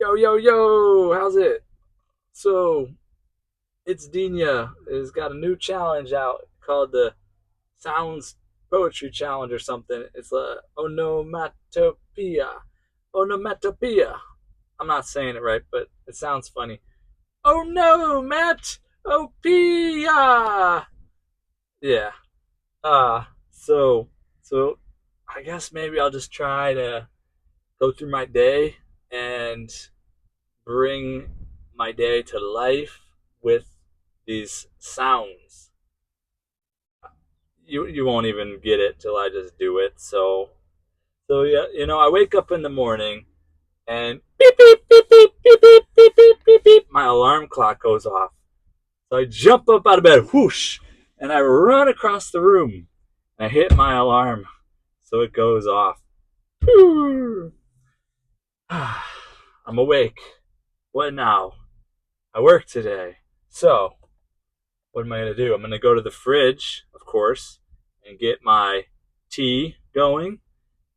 Yo, yo, yo, how's it? So, it's Dina has got a new challenge out called the Sounds Poetry Challenge or something. It's a onomatopoeia. Onomatopoeia. I'm not saying it right, but it sounds funny. Oh no, Matt! Oh, Pia! Yeah. Uh, so, so I guess maybe I'll just try to go through my day and bring my day to life with these sounds. You won't even get it till I just do it. So yeah, I wake up in the morning and beep beep beep beep beep beep beep beep beep beep. My alarm clock goes off. So I jump up out of bed, whoosh, and I run across the room. And I hit my alarm, so it goes off. I'm awake. What now? I work today. So what am I going to do? I'm going to go to the fridge, of course, and get my tea going.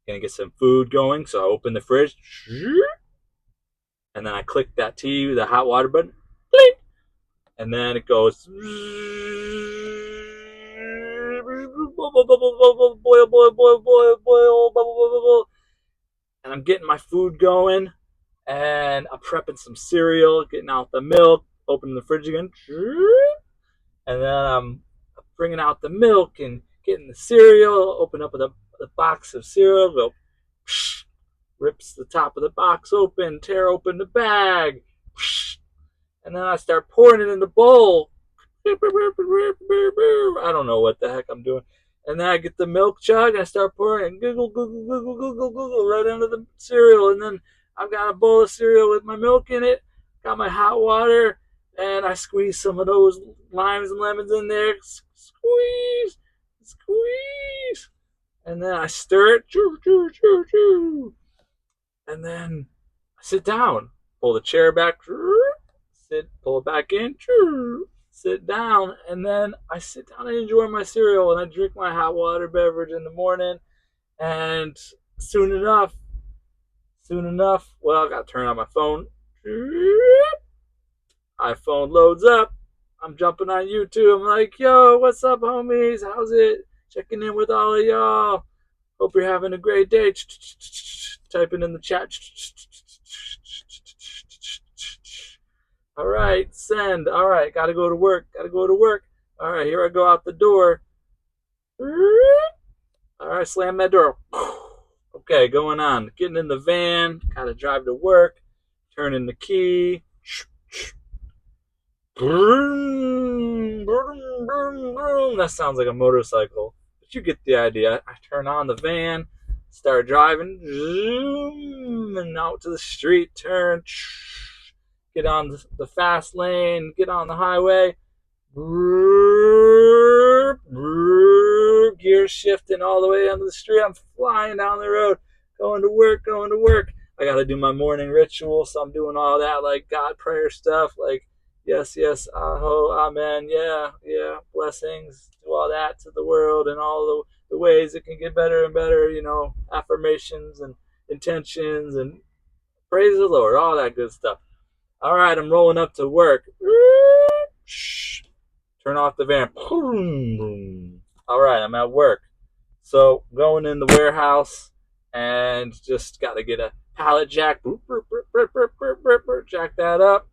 Going to get some food going. So I open the fridge, and then I click that tea with the hot water button, and then it goes boil, boil, boil, boil, boil, and I'm getting my food going, and I'm prepping some cereal, getting out the milk, opening the fridge again, and then I'm bringing out the milk and getting the cereal, open up the box of cereal, go psh, rips the top of the box open, tear open the bag, psh, and then I start pouring it in the bowl. I don't know what the heck I'm doing. And then I get the milk jug and I start pouring and giggle, giggle, giggle, giggle, giggle right into the cereal. And then I've got a bowl of cereal with my milk in it, got my hot water, and I squeeze some of those limes and lemons in there. Squeeze, squeeze. And then I stir it. Choo, choo, choo, choo. And then I sit down, pull the chair back, sit, pull it back in, sit down, and then I sit down and enjoy my cereal and I drink my hot water beverage in the morning. And soon enough, well, I got to turn on my phone. iPhone loads up. I'm jumping on YouTube. I'm like, yo, what's up, homies? How's it? Checking in with all of y'all. Hope you're having a great day. Typing in the chat. All right, send. All right, gotta go to work. Gotta go to work. All right, here I go out the door. All right, slam that door. Okay, going on. Getting in the van. Gotta drive to work. Turning the key. That sounds like a motorcycle, but you get the idea. I turn on the van, start driving, and out to the street, turn, get on the fast lane, get on the highway, gear shifting all the way onto the street. I'm flying down the road, going to work, going to work. I got to do my morning ritual, so I'm doing all that, like God prayer stuff, like yes, yes, aho, amen, yeah, yeah, blessings, do all that to the world and all the ways it can get better and better, affirmations and intentions and praise the Lord, all that good stuff. All right, I'm rolling up to work. Turn off the van. All right, I'm at work. So going in the warehouse and just got to get a pallet jack. Jack that up.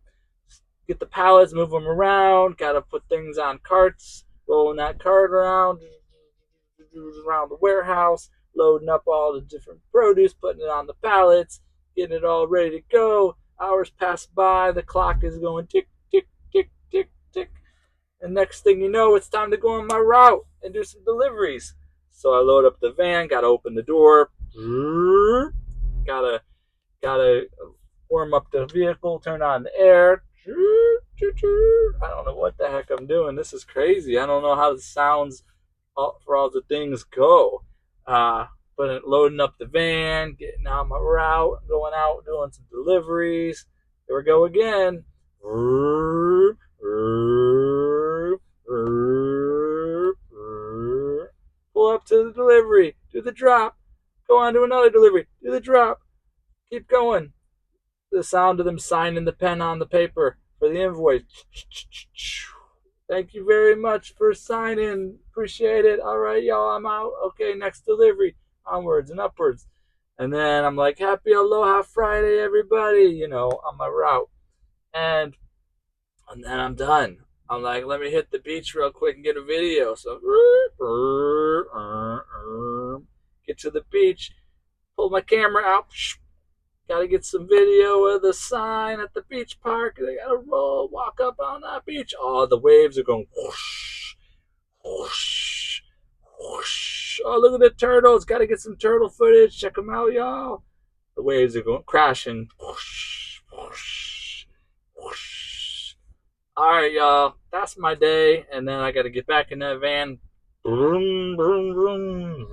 Get the pallets, move them around. Got to put things on carts. Rolling that cart around the warehouse. Loading up all the different produce, putting it on the pallets, getting it all ready to go. Hours pass by. The clock is going tick, tick, tick, tick, tick. And next thing you know, it's time to go on my route and do some deliveries. So I load up the van, gotta open the door, gotta warm up the vehicle, turn on the air. I don't know what the heck I'm doing. This is crazy. I don't know how the sounds for all the things go. But loading up the van, getting on my route, going out, doing some deliveries. Here we go again. Pull up to the delivery, do the drop, go on to another delivery, do the drop, keep going. the sound of them signing the pen on the paper for the invoice. Thank you very much for signing. Appreciate it. All right, y'all, I'm out. Okay, next delivery. Onwards and upwards. And then I'm like, happy Aloha Friday, everybody, on my route. And then I'm done. I'm like, let me hit the beach real quick and get a video. So get to the beach, pull my camera out. Gotta get some video of the sign at the beach park. They gotta walk up on that beach. Oh, the waves are going whoosh, whoosh, whoosh. Oh, look at the turtles. Gotta get some turtle footage. Check them out, y'all. The waves are going crashing. Whoosh, whoosh, whoosh. All right, y'all. That's my day, and then I got to get back in that van, vroom, vroom, vroom,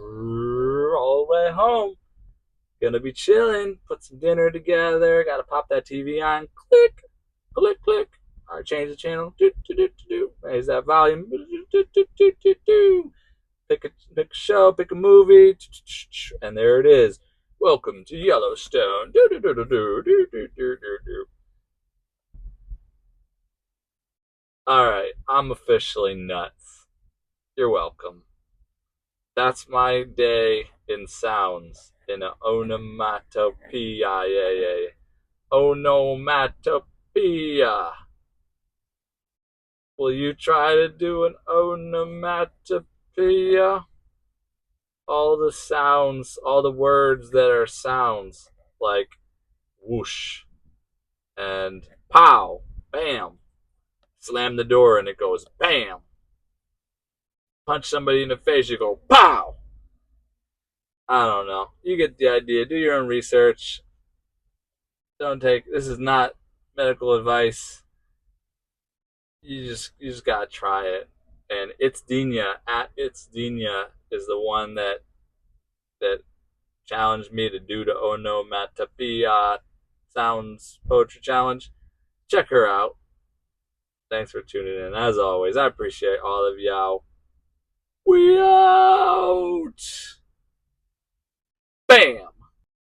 all the way home. Gonna be chilling. Put some dinner together. Got to pop that TV on. Click, click, click. All right, change the channel. Do, do, do, do, do. Raise that volume. Do, do, do, do, do, do. Pick a show. Pick a movie. And there it is. Welcome to Yellowstone. Do, do, do, do, do, do, do, do, do. All right, I'm officially nuts. You're welcome. That's my day in sounds in an onomatopoeia. Onomatopoeia. Will you try to do an onomatopoeia? All the sounds, all the words that are sounds, like whoosh and pow, bam. Slam the door and it goes bam. Punch somebody in the face, you go pow. I don't know. You get the idea. Do your own research. Don't take this is not medical advice. You just gotta try it. And it's Dina at it's Dina is the one that challenged me to do the onomatopoeia sounds poetry challenge. Check her out. Thanks for tuning in. As always, I appreciate all of y'all. We out. Bam.